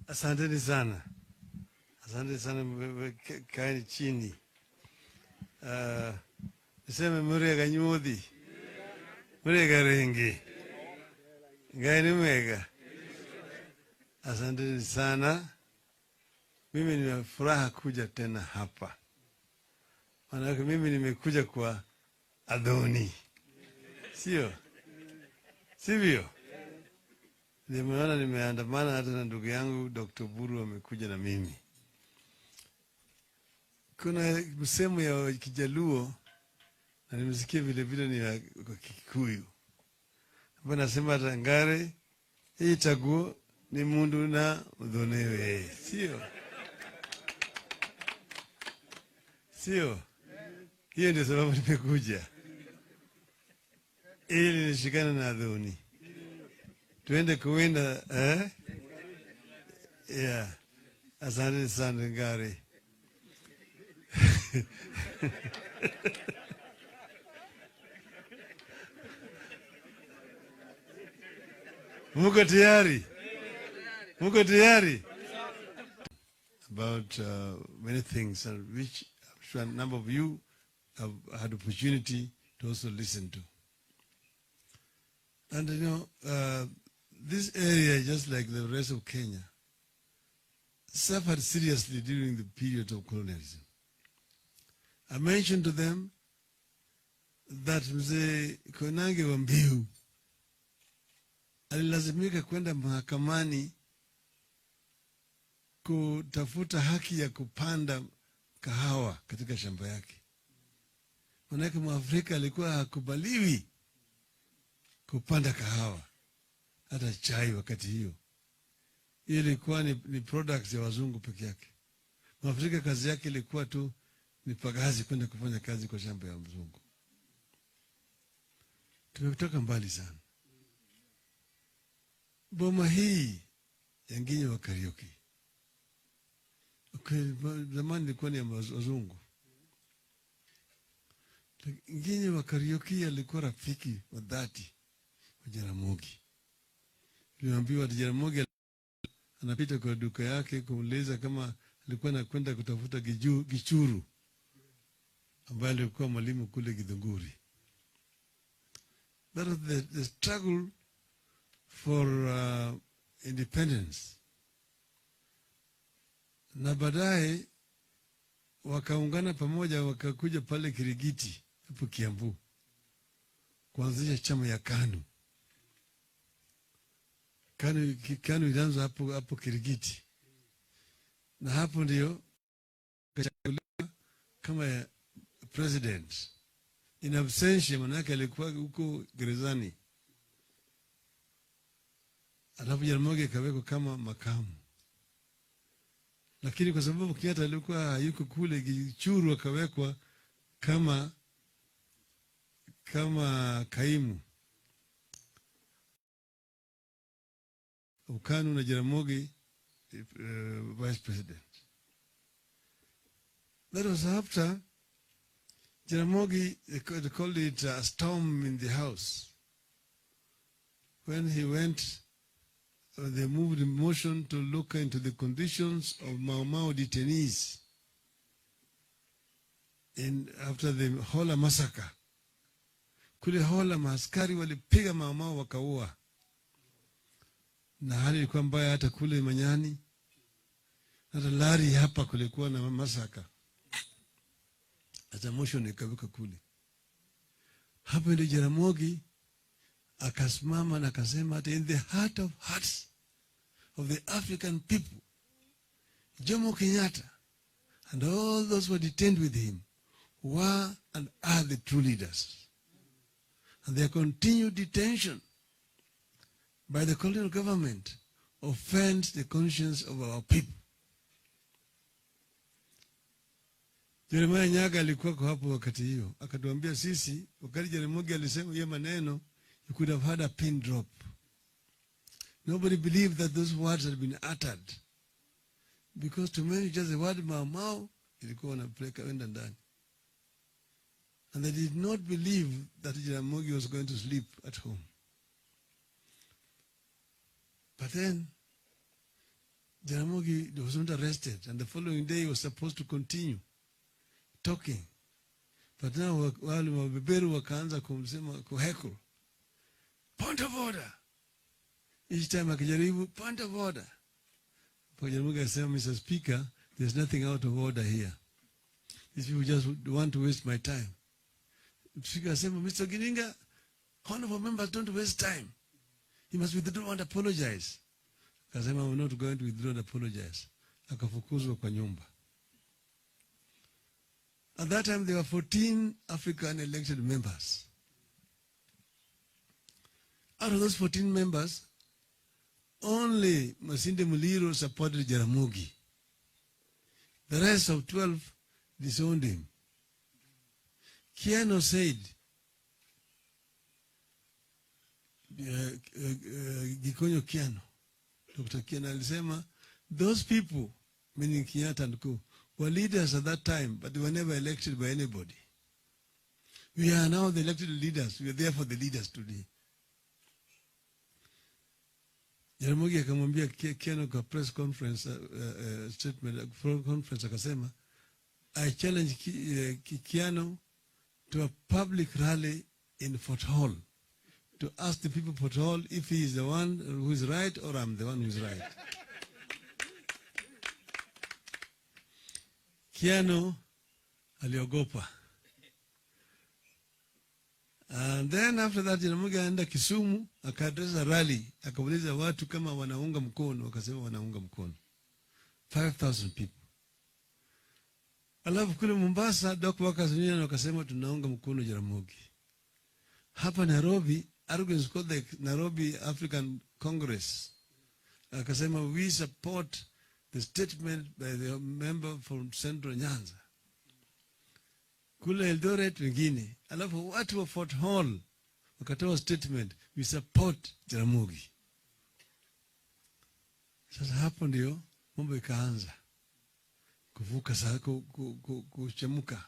Asanteni sana. Asante sana, kaeni chini. Niseme murega nyuodhi. Murega rengi. Gaini mega. Asanteni sana. Mimi nimefuraha kuja tena hapa. Maanake mimi nimekuja kwa adhoni. Sio? Sivyo? Nimeona nimeandamana hata na ndugu yangu Dr. Buru amekuja na mimi. Kuna msemo ya Kijaluo na nimesikia vile vile ni ya Kikuyu. Hapa nasema tangare hii chaguo ni mundu na udhonewe. Sio? Sio? Hiyo ndio sababu nimekuja. Ili nishikane na adhoni. Tuende kuwinda, yeah. Asante sana ngari. Muko tayari? Muko tayari? About many things, which I'm sure a number of you have had opportunity to also listen to. And you know, this area, just like the rest of Kenya, suffered seriously during the period of colonialism. I mentioned to them that Mzee Koinange wa Mbiu alilazimika kwenda mahakamani kutafuta haki ya kupanda kahawa katika shamba yake. Manake Mwafrika alikuwa hakubaliwi kupanda kahawa, hata chai wakati hiyo. Hiyo ilikuwa ni products ya wazungu peke yake. Mwafrika kazi yake ilikuwa tu ni pagazi kwenda kufanya kazi kwa shamba ya mzungu. Tumetoka mbali sana. Boma hii ya Nginyo wa Kariuki, zamani ilikuwa ni ya wazungu. Nginyo wa Kariuki alikuwa rafiki wa dhati wa Jaramogi. Tuliambiwa Jaramogi anapita kwa duka yake kumuuliza kama alikuwa anakwenda kutafuta gichuru ambaye alikuwa mwalimu kule Githunguri. That was the struggle for independence. Na baadaye wakaungana pamoja, wakakuja pale Kirigiti hapo Kiambu kuanzisha chama ya KANU. KANU ilianza hapo Kirigiti, na hapo ndio kachaguliwa kama president in absentia, manake alikuwa huko gerezani. Alafu Jaramogi akawekwa kama makamu, lakini kwa sababu Kenyatta alikuwa yuko kule Gichuru akawekwa kama kaimu. KANU na Jaramogi vice president. That was after Jaramogi, they called it a storm in the house. When he went, they moved in motion to look into the conditions of Mau Mau detainees after the Hola massacre. Kule Hola maaskari walipiga Mau Mau wakaua. Na hali ilikuwa mbaya hata kule Manyani. Hata Lari hapa kulikuwa na masaka. Hata motion ikavuka kule. Hapo ndio Jaramogi akasimama na akasema that in the heart of hearts of the African people, Jomo Kenyatta and all those who were detained with him were and are the true leaders. And their continued detention by the colonial government offends the conscience of our people. Jeremiah Nyaga alikuwa kwa hapo wakati hiyo. Akatuambia sisi, wakati Jaramogi alisema hiyo maneno, you could have had a pin drop. Nobody believed that those words had been uttered. Because to many just the word Mau Mau, ilikuwa wanapeleka wenda ndani. And they did not believe that Jaramogi was going to sleep at home. But then, Jaramogi was not arrested, and the following day he was supposed to continue talking. But now wale mabeberu wakaanza kumsema kuheckle. Point of order. Each time akijaribu, point of order. Kwa Jaramogi akasema, Mr. Speaker, there's nothing out of order here. These people just want to waste my time. Speaker akasema, Mr. Odinga, honorable members don't waste time. He must withdraw and apologize. Akasema, I'm not going to withdraw and apologize. Akafukuzwa kwa nyumba. At that time, there were 14 African elected members. Out of those 14 members, only Masinde Muliro supported Jaramogi. The rest of 12 disowned him. Kiano said, Gikonyo Kiano, Dr. Kiano alisema, those people, meaning Kenyatta and Co., were leaders at that time, but they were never elected by anybody. We are now the elected leaders. We are therefore the leaders today. Jaramogi akamwambia Kiano kwa press conference, statement, conference akasema, I challenge Kiano to a public rally in Fort Hall to ask the people of Fort Hall if he is the one who is right or I'm the one who is right. Kiano aliogopa. And then after that, Jaramogi aenda Kisumu, akadresa rally, akauliza watu kama wanaunga mkono, wakasema wanaunga mkono. 5,000 people. Alafu kule Mombasa, Doc Workers Union wakasema tunaunga mkono Jaramogi. Hapa Nairobi, Arrogance called the Nairobi African Congress. Akasema we support the statement by the member from Central Nyanza. Kule Eldoret wengine. Alafu watu wa Fort Hall wakatoa statement, we support Jaramogi. Sasa hapo ndio mambo ikaanza kuvuka sasa, kuchemuka.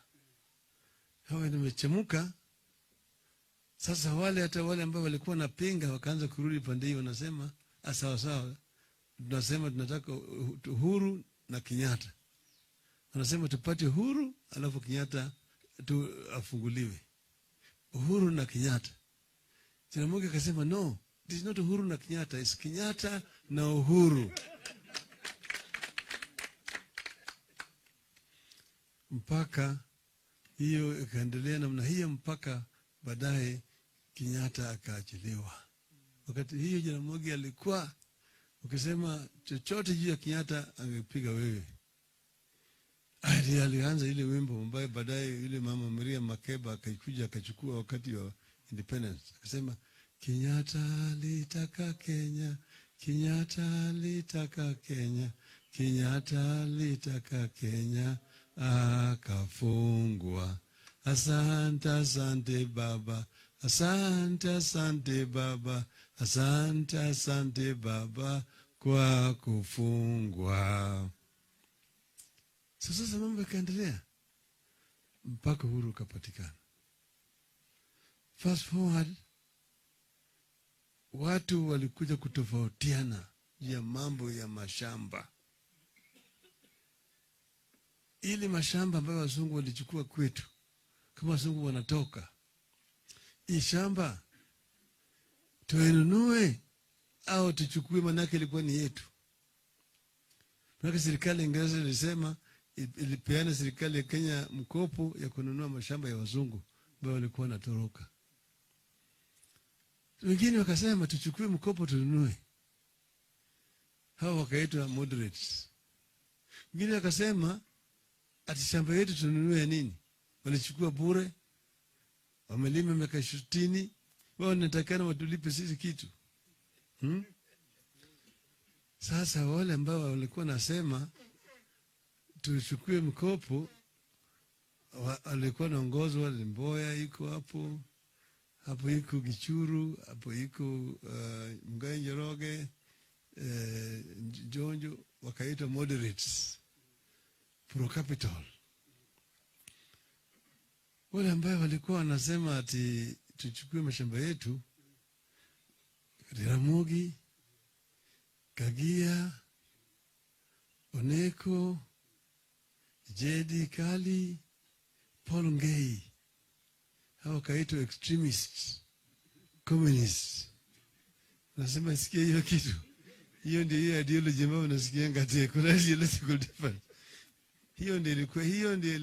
Hawa nimechemuka. Sasa hata wale ambao walikuwa napinga wakaanza kurudi pande hiyo, wanasema sawa sawa, tunasema tunataka uhuru na Kenyatta. Wanasema tupate uhuru alafu Kenyatta afunguliwe. Uhuru na Kenyatta. Jaramogi akasema no, it is not uhuru na Kenyatta, it's Kenyatta na uhuru. Mpaka hiyo ikaendelea namna hiyo mpaka baadaye Kenyatta akaachiliwa. Wakati hiyo Jaramogi alikuwa ukisema chochote juu ya Kenyatta angepiga wewe. Alianza ile wimbo ambaye baadaye yule mama Maria Makeba akaikuja akachukua wakati wa independence. Akasema Kenyatta litaka Kenya, Kenyatta litaka Kenya, Kenyatta litaka Kenya, akafungwa. Asante, asante baba, asante, asante baba, asante, asante baba kwa kufungwa. Sasa mambo yakaendelea mpaka uhuru ukapatikana. Fast forward, watu walikuja kutofautiana ya mambo ya mashamba. Ili mashamba ambayo wazungu walichukua kwetu, kama wazungu wanatoka, hii shamba tuinunue au tuchukue, manake ilikuwa ni yetu. Manake serikali ya Uingereza ilisema ilipeana serikali ya Kenya mkopo ya kununua mashamba ya wazungu ambao walikuwa wanatoroka. Wengine wakasema tuchukue mkopo tununue. Hao wakaitwa moderates. Wengine wakasema ati shamba yetu tununue nini? Walichukua bure. Wamelima miaka 60, wao wanatakana watulipe sisi kitu. Sasa wale ambao walikuwa nasema tuchukue mkopo, walikuwa naongozwa Mboya, iko hapo iko Gichuru, hapo iko Mgai Njoroge, Jonjo, wakaitwa moderates pro capital. Wale ambao walikuwa wanasema ati tuchukue mashamba yetu, Jaramogi, Kagia, Oneko, Jedi Kali, Paul Ngei, hao kaitwa extremists, communists. Nasema sikia hiyo kitu. Hiyo ndio hiyo ideology ambayo unasikia ngati kuna ideological difference. Hiyo ndio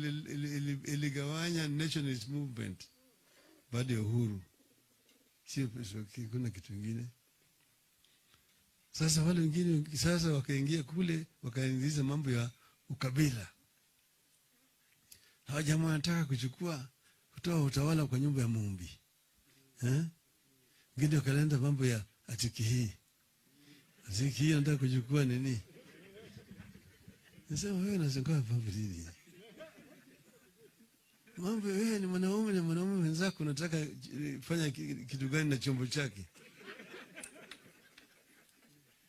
iligawanya nationalist movement baada ya uhuru. Sio pesa, kuna kitu kingine. Sasa wale wengine sasa wakaingia kule, wakaingiza mambo ya ukabila. Hawa jamaa wanataka kutoa utawala kwa nyumba ya Mumbi. Wengine wakalenda mambo ya atiki hii. Atiki hii anataka kuchukua nini? Nasema wewe unazunguka mambo nini? Mambo wewe ni mwanaume na mwanaume wenzako unataka fanya kitu gani na chombo chake?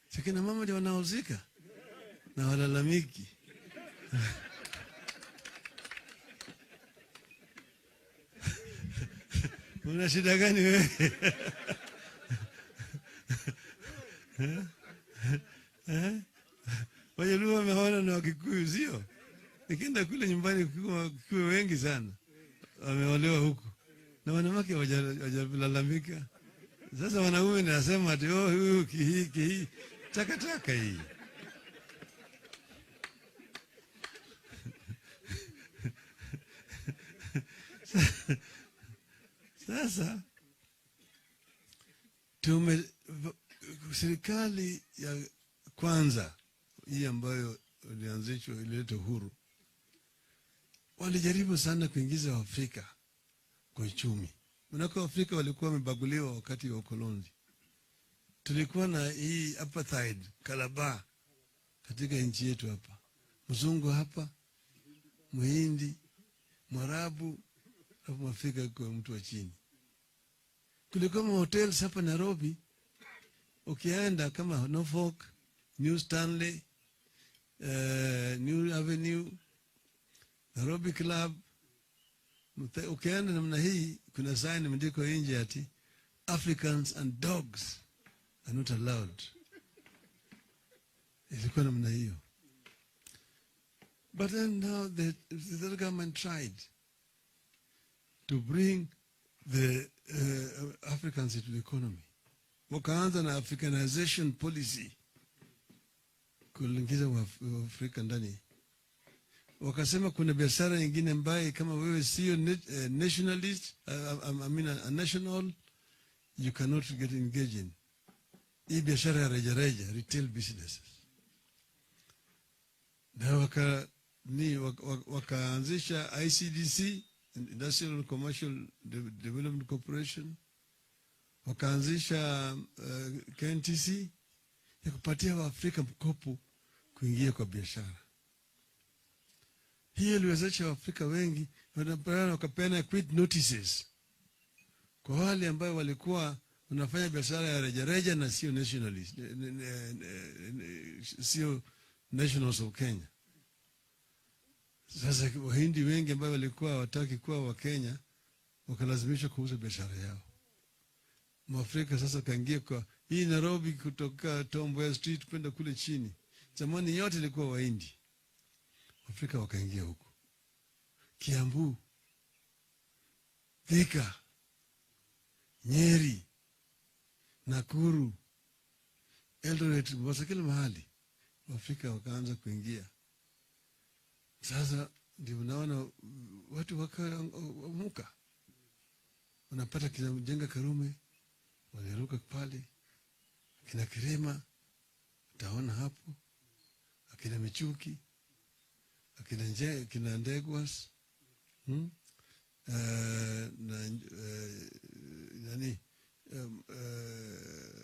Sikina mama ndio wanaozika na walalamiki. Una shida gani wewe? Wajaluo wameona na Wakikuyu sio? Nikienda kule nyumbani Wakikuyu wengi sana wameolewa huku. Na wanawake hawajalalamika. Sasa wanaume nasema ati huyu hii taka hii. Sasa serikali ya kwanza hii ambayo ilianzishwa ilileta uhuru, walijaribu sana kuingiza Waafrika kwa uchumi. Manake Waafrika walikuwa wamebaguliwa wakati wa ukoloni. Tulikuwa na hii apartheid, Kalaba katika nchi yetu hapa. Mzungu hapa, Muhindi, Mwarabu, hapo Mwafrika kwa mtu wa chini. Kulikuwa hotels hapa Nairobi, ukienda kama Norfolk, New Stanley, New Avenue, Nairobi Club. Ukienda namna hii, kuna sign imeandikwa nje ati Africans and dogs are not allowed. Ilikuwa namna hiyo. But then now the government tried to bring the Africans into the economy. Wakaanza na Africanization policy kuingiza Waafrika ndani. Wakasema kuna biashara nyingine ambaye kama wewe sio nationalist, a national, you cannot get engaged in. Hii biashara ya rejareja, retail businesses. Na wakaanzisha ICDC, Industrial Commercial Development Corporation. Wakaanzisha KNTC ya kupatia Waafrika mkopo kuingia kwa biashara. Hii iliwezesha Waafrika wengi wakapeana quit notices kwa wale ambao walikuwa wanafanya biashara ya rejareja na sio nationalist, sio nationals of Kenya. Sasa Wahindi wengi ambao walikuwa hawataki kuwa wa Kenya wakalazimishwa kuuza biashara yao. Mwafrika sasa kaingia kwa hii Nairobi kutoka Tom Mboya Street kwenda kule chini. Zamani yote ilikuwa Wahindi. Afrika wakaingia huko. Kiambu, Thika, Nyeri, Nakuru, Eldoret, Mombasa, kila mahali Waafrika wakaanza kuingia. Sasa ndio unaona watu wakamuka. Wanapata kinajenga Karume, waliruka pale. Kina Kirema, utaona hapo. Akina Michuki, akina Ndegwas,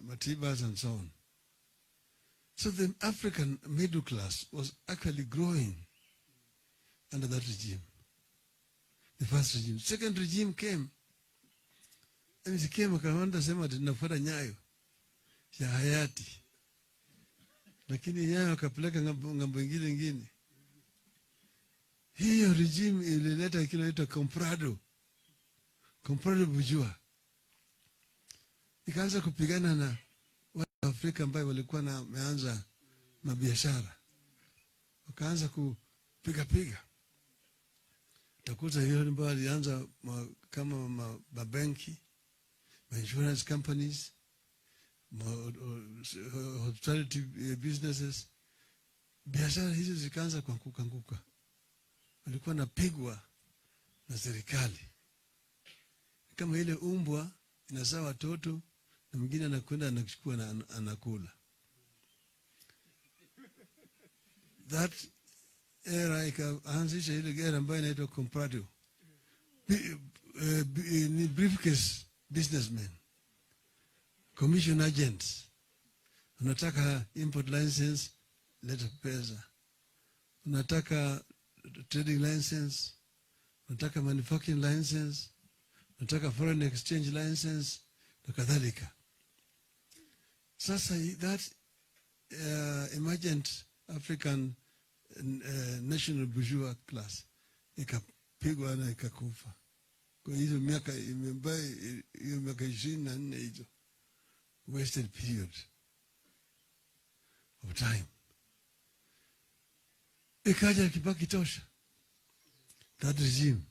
Matibas and so on. So the African middle class was actually growing under that regime. The first regime. Second regime came. And it came, akaanda sema tunafuata nyayo ya hayati. Lakini nyayo akapeleka ngambo ingine. Hiyo regime ilileta kinaitwa comprado bourgeois. Ikaanza kupigana na watu wa Afrika ambao walikuwa na meanza mabiashara. wakaanza kupiga. Utakuta hiyo ndio alianza kama mabenki, insurance companies, hospitality businesses. Biashara hizo zikaanza kuanguka. Walikuwa napigwa na serikali. Kama ile umbwa inazaa watoto na mwingine anakwenda anachukua na anakula. That era ikaanzisha ile era ambayo inaitwa comparative. Ni briefcase businessmen, commission agents. Unataka import license, leta pesa. Unataka trading license, unataka manufacturing license, unataka foreign exchange license, na kadhalika. Sasa that emergent African national bourgeois class ikapigwa na ikakufa. Kwa hizo miaka hiyo miaka 24 hizo wasted period of time. Ikaja Kibaki tosha, that regime,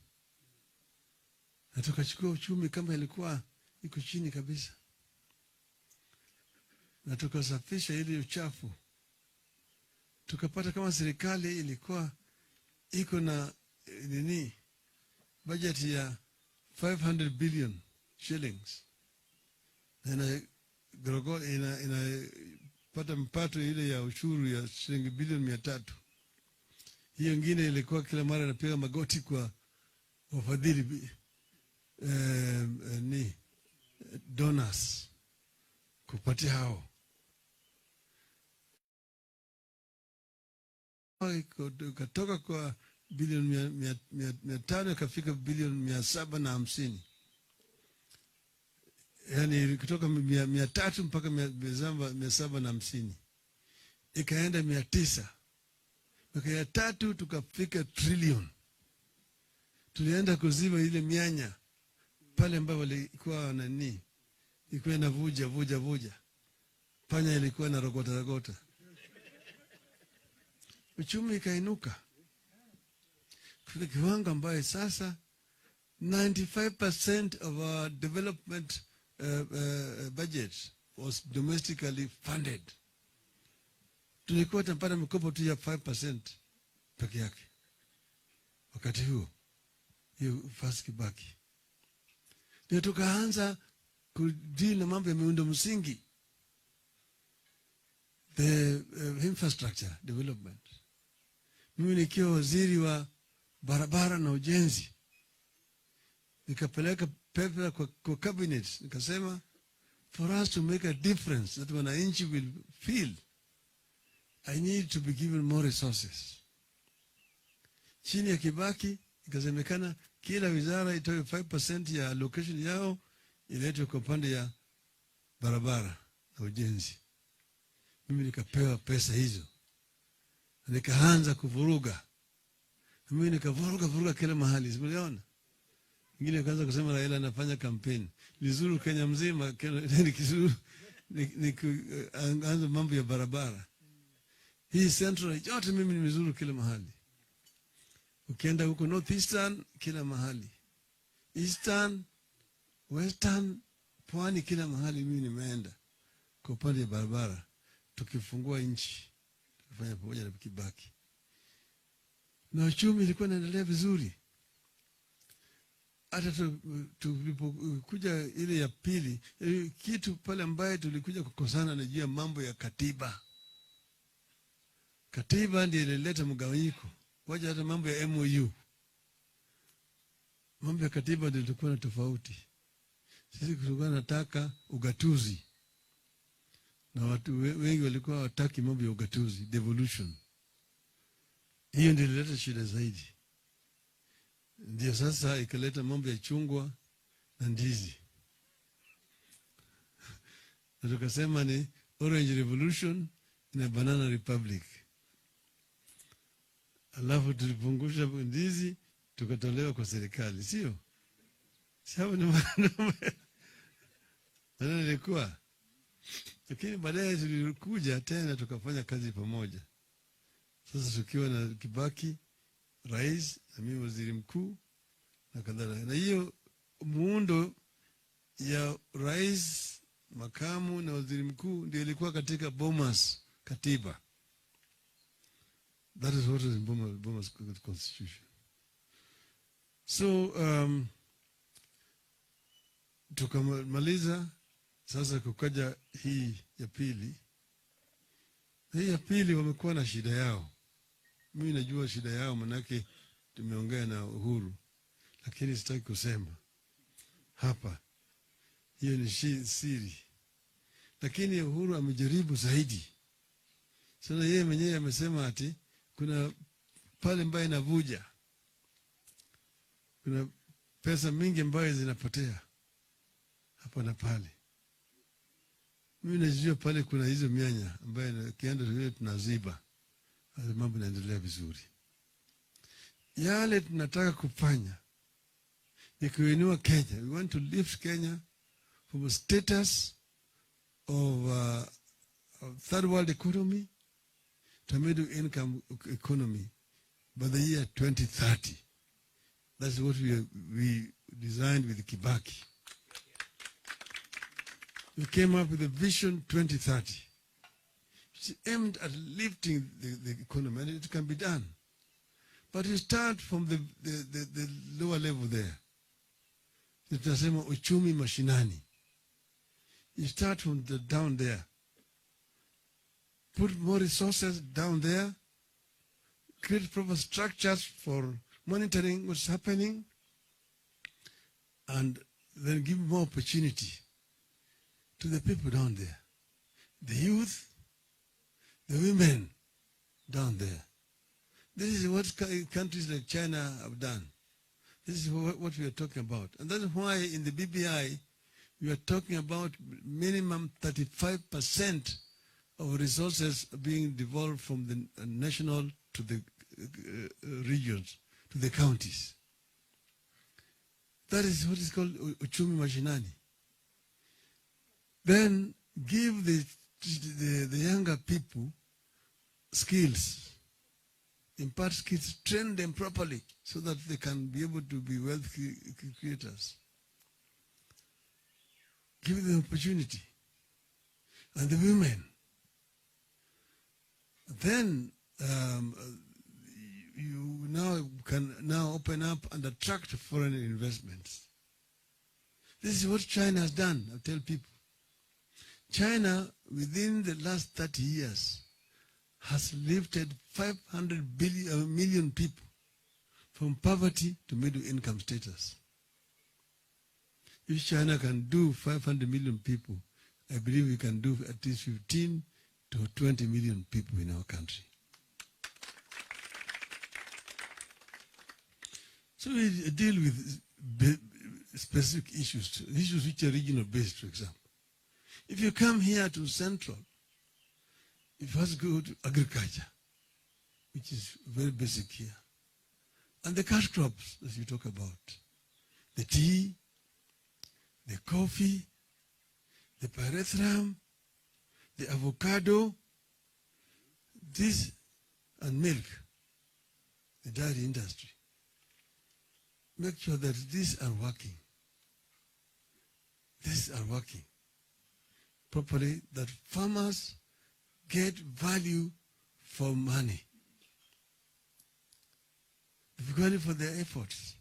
na tukachukua uchumi kama ilikuwa iko chini kabisa, na tukasafisha ile uchafu. Tukapata kama serikali ilikuwa iko na budget ya 500 billion shillings, na inapata mpato ile ya ushuru ya shilingi bilioni 300. Hiyo ingine ilikuwa kila mara inapiga magoti kwa wafadhili donors kupatia hao. Ikatoka kwa bilioni 500 ikafika bilioni 750. Yani kutoka 300 mpaka 750. Ikaenda 900. Mwaka ya 3 tukafika trillion. Tulienda kuziba ile mianya pale ambapo walikuwa ilikuwa inavuja. Panya ilikuwa na rogota. Uchumi ikainuka kwa kiwango ambayo sasa 95% of our development budget was domestically funded. Tulikuwa tunapata mikopo tu ya 5% peke yake wakati huo, hiyo first Kibaki. Ndio tukaanza kudili na mambo ya miundo msingi, the infrastructure development. Mimi nikiwa waziri wa barabara na ujenzi, nikapeleka paper kwa cabinet, nikasema for us to make a difference that wananchi will feel, I need to be given more resources. Chini ya Kibaki ikasemekana kila wizara itoe 5% ya allocation yao iletwe kwa upande ya barabara na ujenzi. Mimi nikapewa pesa hizo, nikaanza kuvuruga. Mimi nikavuruga kila mahali, simuliona. Ingine kaanza kusema Raila anafanya campaign. Nilizuru Kenya mzima, anza mambo ya barabara. Hii Central yote mimi nimezuru kila mahali. Ukienda huko Northeastern kila mahali, Eastern, Western, Pwani, kila mahali mimi nimeenda kwa upande ya barabara. Tukifungua nchi, tukifanya pamoja na Kibaki, na uchumi ilikuwa inaendelea vizuri. Hata tulipokuja ile ya pili, kitu pale ambaye tulikuja kukosana na juu ya mambo ya katiba. Katiba ndiyo ilileta mgawanyiko. Waje hata mambo ya MOU. Mambo ya katiba ndio tulikuwa na tofauti. Sisi tulikuwa nataka ugatuzi, na watu wengi walikuwa hawataki mambo ya ugatuzi, devolution. Hiyo ndio ilileta shida zaidi. Ndio sasa ikaleta mambo ya chungwa na ndizi. Na tukasema ni Orange Revolution na Banana Republic. Alafu tulipungusha ndizi, tukatolewa kwa serikali, sio? Sababu ni maneno ilikuwa. Lakini baadaye tulikuja tena tukafanya kazi pamoja. Sasa tukiwa na Kibaki rais na mimi waziri mkuu na kadhalika, na hiyo muundo ya rais, makamu na waziri mkuu ndio ilikuwa katika Bomas katiba. That is what is in Bomas constitution. So tukamaliza. Sasa kukaja hii ya pili. Hii ya pili wamekuwa na shida yao. Mimi najua shida yao, manake tumeongea na Uhuru, lakini sitaki kusema hapa, hiyo ni siri. Lakini Uhuru amejaribu zaidi. Sasa yeye mwenyewe amesema ati kuna pale ambaye inavuja, kuna pesa mingi ambayo zinapotea hapa na pale. Mimi najua pale kuna hizo mianya ambayo kienda vile tunaziba, mambo yanaendelea vizuri. Yale tunataka kufanya ni kuinua Kenya. We want to lift Kenya from a status of third world economy to a middle income economy by the year 2030. That's what we designed with Kibaki. We came up with a vision 2030. It's aimed at lifting the economy, and it can be done. But you start from the lower level there. Tunasema uchumi mashinani. You start from down there. Put more resources down there. Create proper structures for monitoring what's happening. And then give more opportunity to the people down there. The youth, the women down there. This is what countries like China have done. This is what we are talking about. And that's why in the BBI, we are talking about minimum 35% of resources being devolved from the national to the regions, to the counties. That is what is called uchumi mashinani. Then give the younger people skills, impart skills, train them properly so that they can be able to be wealth creators. Give them opportunity. And the women. Then you can now open up and attract foreign investments. This is what China has done, I tell people. China, within the last 30 years, has lifted 500 million people from poverty to middle income status. If China can do 500 million people, I believe we can do at least 15 to 20 million people in our country. So we deal with specific issues which are regional based, for example. If you come here to Central, you first go to agriculture, which is very basic here. And the cash crops that you talk about, the tea, the coffee, the pyrethrum, the avocado, this, and milk, the dairy industry. Make sure that these are working. These are working properly, that farmers get value for money. Value for their efforts.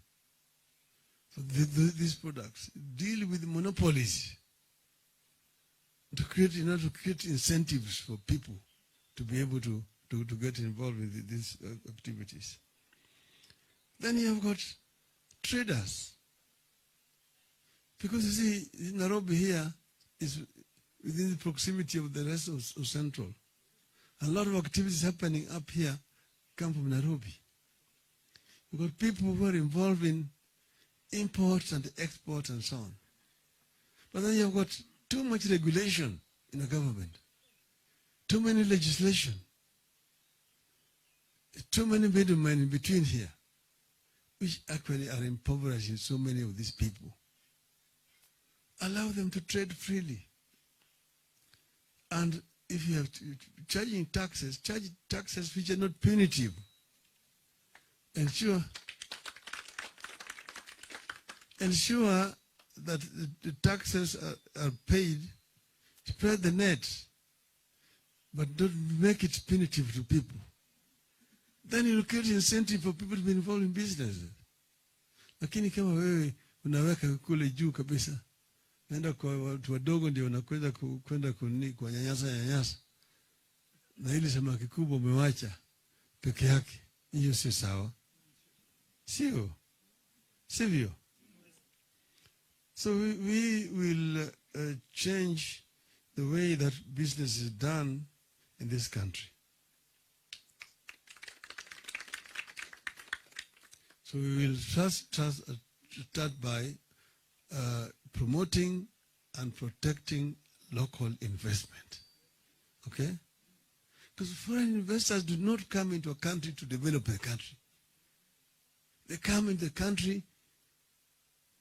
So these products deal with monopolies in order to create incentives for people to be able to get involved with these activities. Then you have got traders. Because you see, Nairobi here is within the proximity of the rest of Central. A lot of activities happening up here come from Nairobi. You've got people who are involved in imports and exports and so on. But then you've got too much regulation in the government, too many legislation, too many middlemen in between here, which actually are impoverishing so many of these people. Allow them to trade freely. And if you have charging taxes, charge taxes which are not punitive. Ensure that the taxes are paid, spread the net, but don't make it punitive to people. Then you create incentive for people to be involved in business. Lakini kama wewe unaweka kule juu kabisa, naenda kwa watu wadogo ndio unakwenda kwa nyanyasa, na ile samaki kubwa umewacha peke yake, hiyo si sawa. Sivyo? So we will change the way that business is done in this country. So we will start by promoting and protecting local investment. Okay? Because foreign investors do not come into a country to develop a country. They come in the country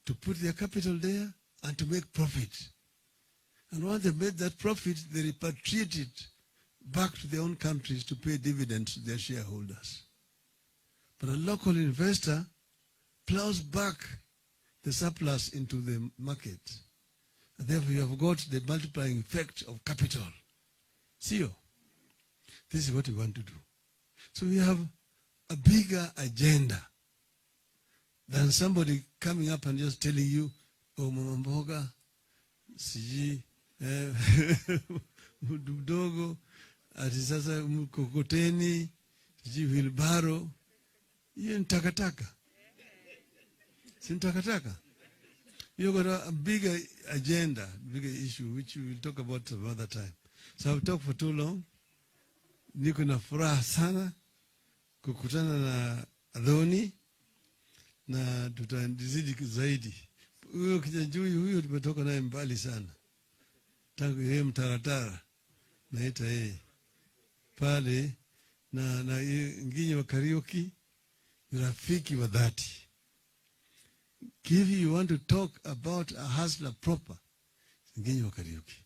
to put their capital there and to make profit. And once they made that profit, they repatriate it back to their own countries to pay dividends to their shareholders. But a local investor plows back the surplus into the market. And therefore you have got the multiplying effect of capital. See you? This is what we want to do. So we have a bigger agenda than somebody coming up and just telling you, oh, mama mboga, siji, mdogo, ati sasa mkokoteni, siji wheelbarrow. Hiyo ni takataka. Si takataka. You've got a bigger agenda, bigger issue, which we will talk about some other time. So I've talked for too long. Niko na furaha sana kukutana na Adoni na tutazidi zaidi. Huyo kijana huyo tumetoka naye mbali sana. Tangu yeye mtaratara naita yeye pale na ngine wa karaoke, rafiki wa dhati. If you want to talk about a hustler proper, ngine wa karaoke.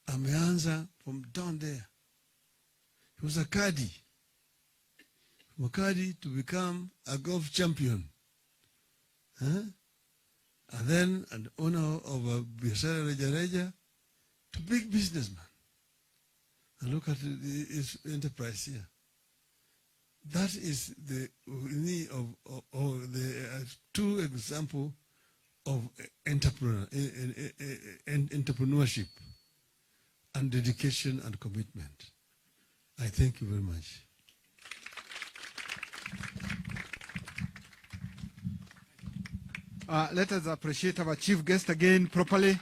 Ameanza from down there. He was a caddy. From a caddy to become a golf champion. And then an owner of a biashara reja to big businessman. And look at his enterprise here. That is the two examples of entrepreneurship and dedication and commitment. I thank you very much. Let us appreciate our chief guest again properly.